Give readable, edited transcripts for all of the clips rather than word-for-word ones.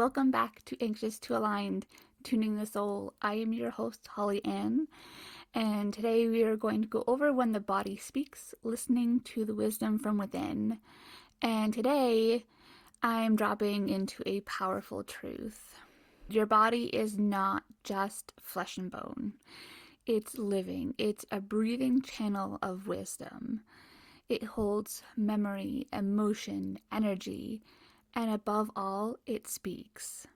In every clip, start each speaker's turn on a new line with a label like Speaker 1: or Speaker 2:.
Speaker 1: welcome back to Anxious to Aligned, Tuning the Soul. I am your host, Holly Ann, and today we are going to go over when the body speaks, listening to the wisdom from within. And today I'm dropping into a powerful truth. Your body is not just flesh and bone. It's living. It's a breathing channel of wisdom. It holds memory, emotion, energy, and above all, it speaks.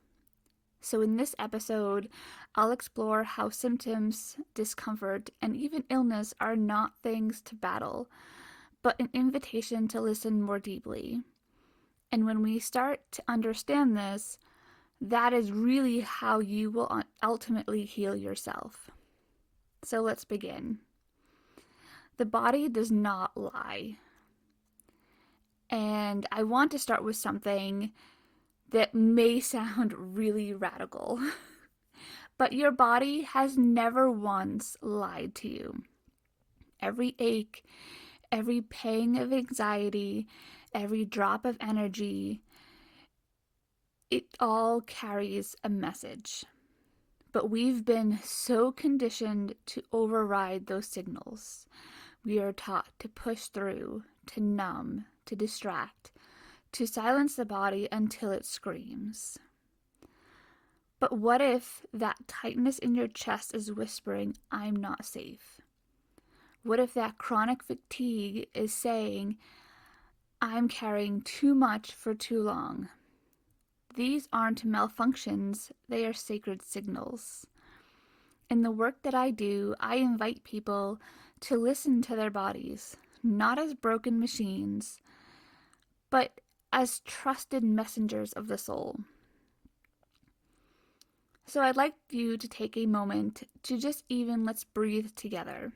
Speaker 1: So in this episode, I'll explore how symptoms, discomfort, and even illness are not things to battle, but an invitation to listen more deeply. And when we start to understand this, that is really how you will ultimately heal yourself. So let's begin. The body does not lie. And I want to start with something that may sound really radical, but your body has never once lied to you. Every ache, every pang of anxiety, every drop of energy, it all carries a message. But we've been so conditioned to override those signals. We are taught to push through, to numb, to distract, to silence the body until it screams. But what if that tightness in your chest is whispering, I'm not safe? What if that chronic fatigue is saying, I'm carrying too much for too long? These aren't malfunctions, they are sacred signals. In the work that I do, I invite people to listen to their bodies, not as broken machines, but as trusted messengers of the soul. So I'd like you to take a moment to let's breathe together.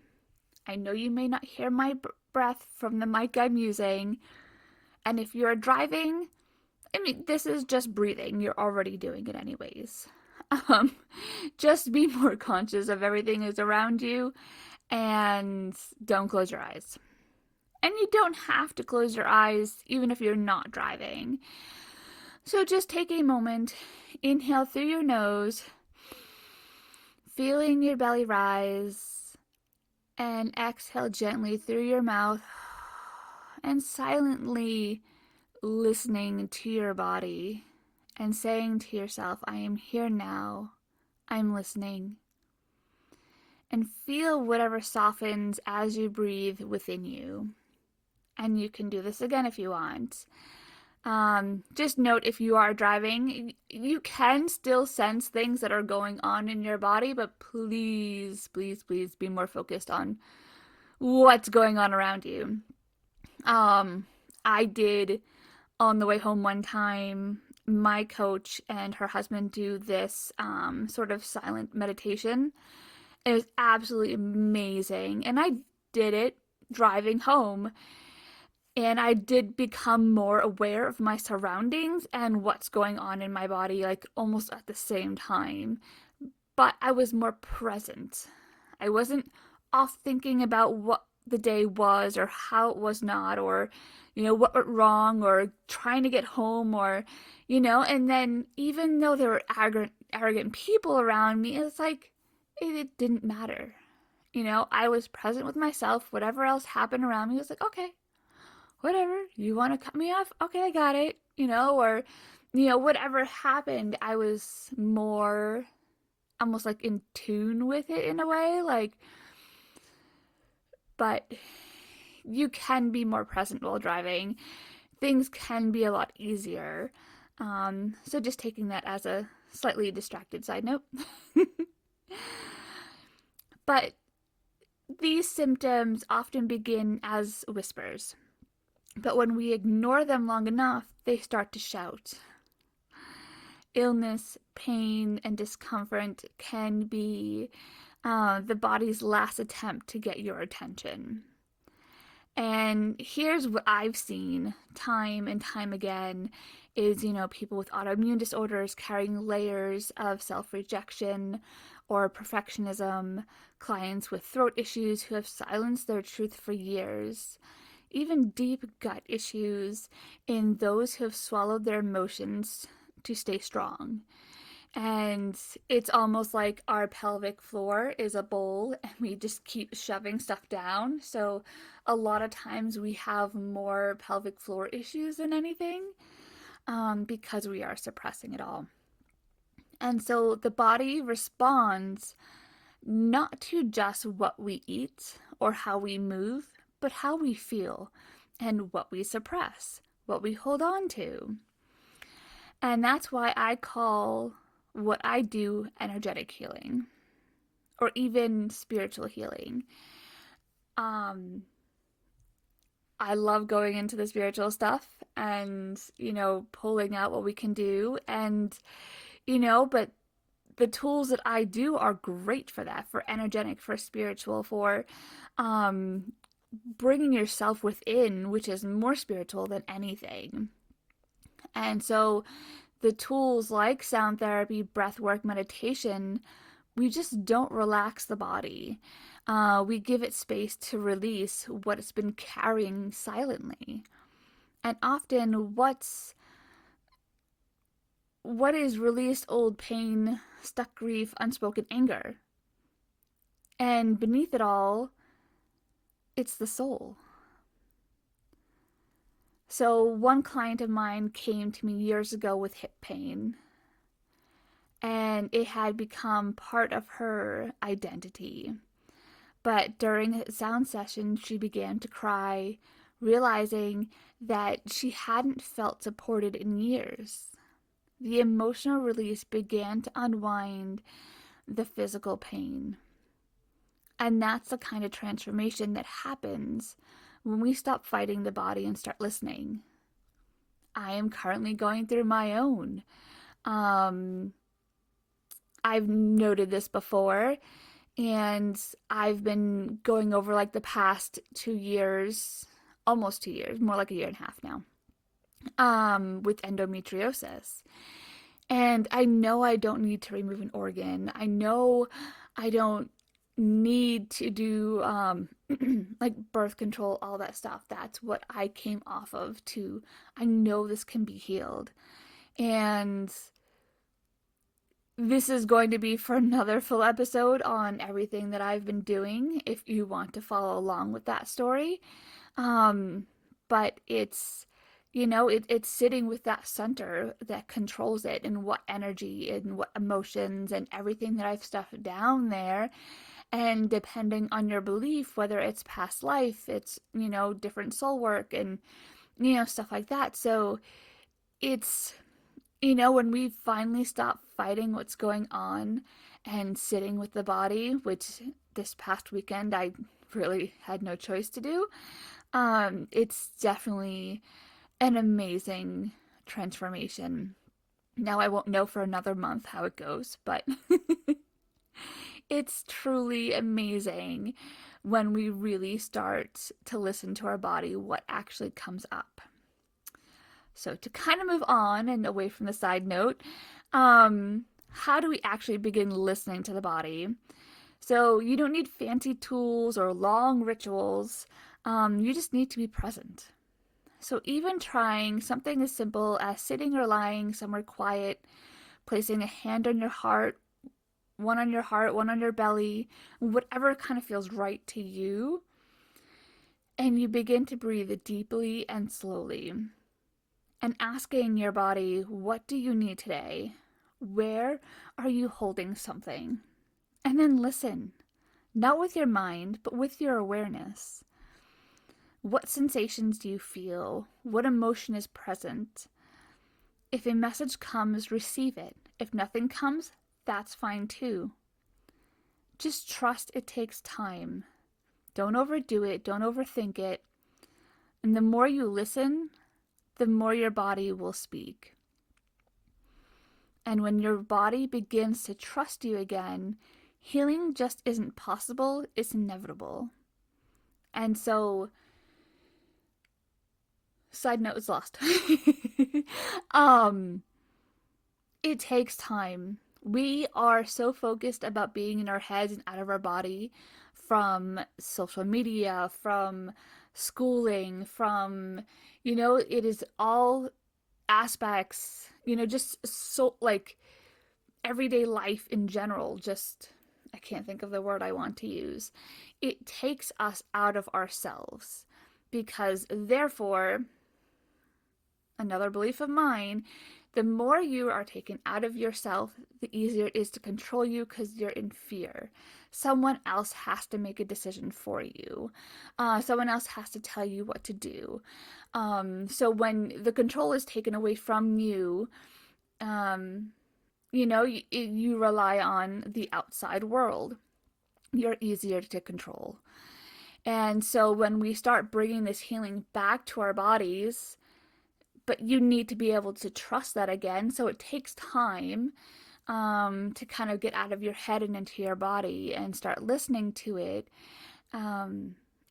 Speaker 1: I know you may not hear my breath from the mic I'm using, and if you're driving, this is just breathing. You're already doing it anyways. Just be more conscious of everything that's around you, and don't close your eyes. And you don't have to close your eyes even if you're not driving. So just take a moment, inhale through your nose, feeling your belly rise, and exhale gently through your mouth, and silently listening to your body and saying to yourself, I am here now, I'm listening. And feel whatever softens as you breathe within you. And you can do this again if you want. Just note, if you are driving, you can still sense things that are going on in your body, but please, please, please be more focused on what's going on around you. I did, on the way home one time, my coach and her husband do this sort of silent meditation. It was absolutely amazing. And I did it driving home. And I did become more aware of my surroundings and what's going on in my body, like almost at the same time. But I was more present. I wasn't off thinking about what the day was or how it was not, or, what went wrong, or trying to get home, or, and then even though there were arrogant people around me, it's like, it didn't matter. I was present with myself. Whatever else happened around me was like, okay, whatever, you want to cut me off? Okay, I got it, or, whatever happened, I was more almost like in tune with it in a way, like, but you can be more present while driving. Things can be a lot easier. So just taking that as a slightly distracted side note. But these symptoms often begin as whispers. But when we ignore them long enough, they start to shout. Illness, pain, and discomfort can be the body's last attempt to get your attention. And here's what I've seen time and time again is, people with autoimmune disorders carrying layers of self-rejection or perfectionism, clients with throat issues who have silenced their truth for years, even deep gut issues in those who have swallowed their emotions to stay strong. And it's almost like our pelvic floor is a bowl and we just keep shoving stuff down. So a lot of times we have more pelvic floor issues than anything, because we are suppressing it all. And so the body responds not to just what we eat or how we move, but how we feel and what we suppress, what we hold on to. And that's why I call what I do energetic healing or even spiritual healing. Um, I love going into the spiritual stuff and, pulling out what we can do. And, but the tools that I do are great for that, for energetic, for spiritual, for bringing yourself within, which is more spiritual than anything. And so the tools like sound therapy, breath work, meditation, we just don't relax the body. We give it space to release what it's been carrying silently. And often what is released: old pain, stuck grief, unspoken anger. And beneath it all, it's the soul. So one client of mine came to me years ago with hip pain, and it had become part of her identity. But during a sound session, she began to cry, realizing that she hadn't felt supported in years. The emotional release began to unwind the physical pain. And that's the kind of transformation that happens when we stop fighting the body and start listening. I am currently going through my own. I've noted this before, and I've been going over like the past 2 years, almost 2 years, more like a year and a half now, with endometriosis. And I know I don't need to remove an organ. I know I don't need to do like birth control, all that stuff. That's what I came off of to. I know this can be healed. And this is going to be for another full episode on everything that I've been doing if you want to follow along with that story. But it's, it's sitting with that center that controls it, and what energy and what emotions and everything that I've stuffed down there. And depending on your belief, whether it's past life, it's, different soul work and, stuff like that. So it's, when we finally stop fighting what's going on and sitting with the body, which this past weekend I really had no choice to do, it's definitely an amazing transformation. Now I won't know for another month how it goes, but it's truly amazing when we really start to listen to our body, what actually comes up. So to kind of move on and away from the side note, how do we actually begin listening to the body? So you don't need fancy tools or long rituals. You just need to be present. So even trying something as simple as sitting or lying somewhere quiet, placing a hand on your heart, one on your belly, whatever kind of feels right to you. And you begin to breathe deeply and slowly. And asking your body, what do you need today? Where are you holding something? And then listen, not with your mind, but with your awareness. What sensations do you feel? What emotion is present? If a message comes, receive it. If nothing comes, that's fine too. Just trust it takes time. Don't overdo it. Don't overthink it. And the more you listen, the more your body will speak. And when your body begins to trust you again, healing just isn't possible, it's inevitable. And so, side note is lost. It takes time. We are so focused about being in our heads and out of our body from social media, from schooling, from, it is all aspects, just so like everyday life in general, just I can't think of the word I want to use. It takes us out of ourselves because, therefore, another belief of mine, the more you are taken out of yourself, the easier it is to control you because you're in fear. Someone else has to make a decision for you. Someone else has to tell you what to do. So when the control is taken away from you, um, you rely on the outside world. You're easier to control. And so when we start bringing this healing back to our bodies, but you need to be able to trust that again. So it takes time to kind of get out of your head and into your body and start listening to it.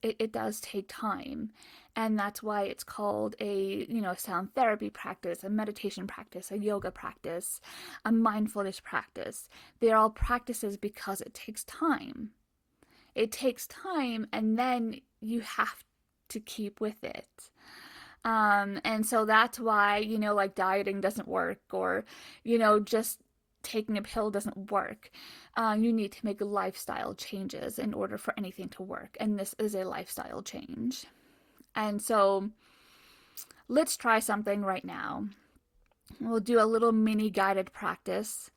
Speaker 1: It does take time. And that's why it's called a sound therapy practice, a meditation practice, a yoga practice, a mindfulness practice. They're all practices because it takes time. It takes time, and then you have to keep with it. And so that's why, like dieting doesn't work, or, just taking a pill doesn't work. You need to make lifestyle changes in order for anything to work. And this is a lifestyle change. And so let's try something right now. We'll do a little mini guided practice.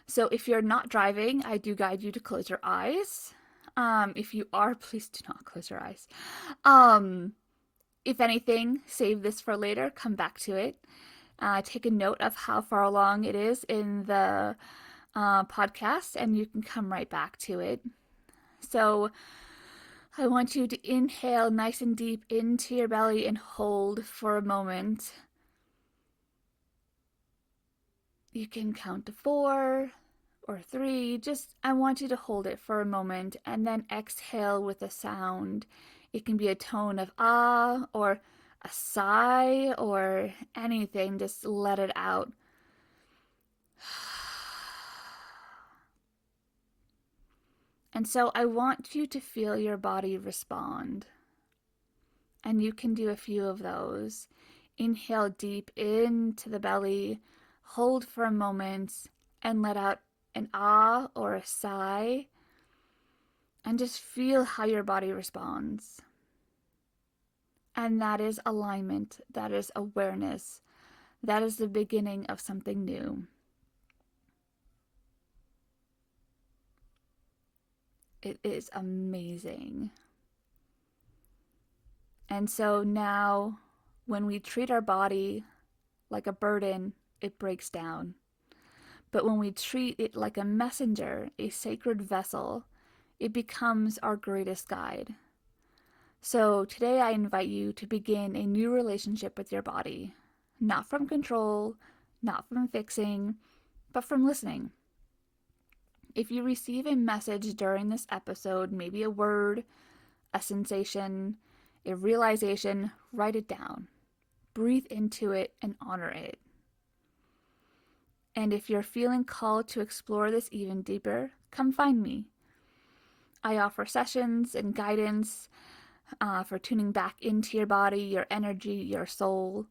Speaker 1: So if you're not driving, I do guide you to close your eyes. If you are, please do not close your eyes. If anything, save this for later, come back to it. Take a note of how far along it is in the podcast, and you can come right back to it. So I want you to inhale nice and deep into your belly and hold for a moment. You can count to 4 or 3. I want you to hold it for a moment and then exhale with a sound. It can be a tone of ah or a sigh or anything. Just let it out. And so I want you to feel your body respond. And you can do a few of those. Inhale deep into the belly, hold for a moment, and let out an ah or a sigh. And just feel how your body responds. And that is alignment. That is awareness. That is the beginning of something new. It is amazing. And so now, when we treat our body like a burden, it breaks down. But when we treat it like a messenger, a sacred vessel, it becomes our greatest guide. So today I invite you to begin a new relationship with your body. Not from control, not from fixing, but from listening. If you receive a message during this episode, maybe a word, a sensation, a realization, write it down. Breathe into it and honor it. And if you're feeling called to explore this even deeper, come find me. I offer sessions and guidance for tuning back into your body, your energy, your soul.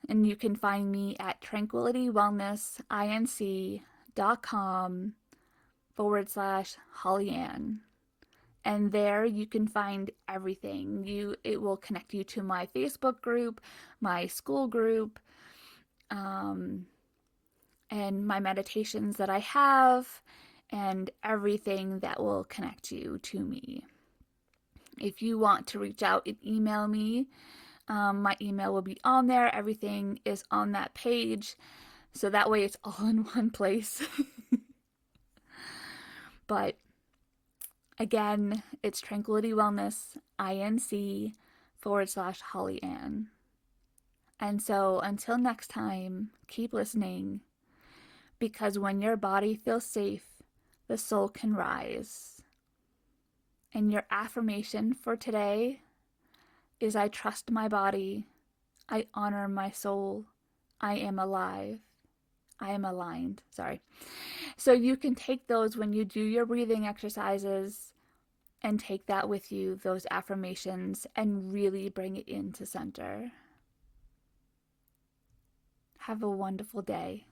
Speaker 1: And you can find me at tranquilitywellness.com/Hollyann. And there you can find everything. It will connect you to my Facebook group, my school group, and my meditations that I have, and everything that will connect you to me. If you want to reach out and email me, my email will be on there. Everything is on that page. So that way it's all in one place. But again, it's Tranquility Wellness, INC /Hollyann. And so until next time, keep listening, because when your body feels safe, the soul can rise. And your affirmation for today is: I trust my body, I honor my soul, I am alive, I am aligned. So you can take those when you do your breathing exercises and take that with you, those affirmations, and really bring it into center. Have a wonderful day.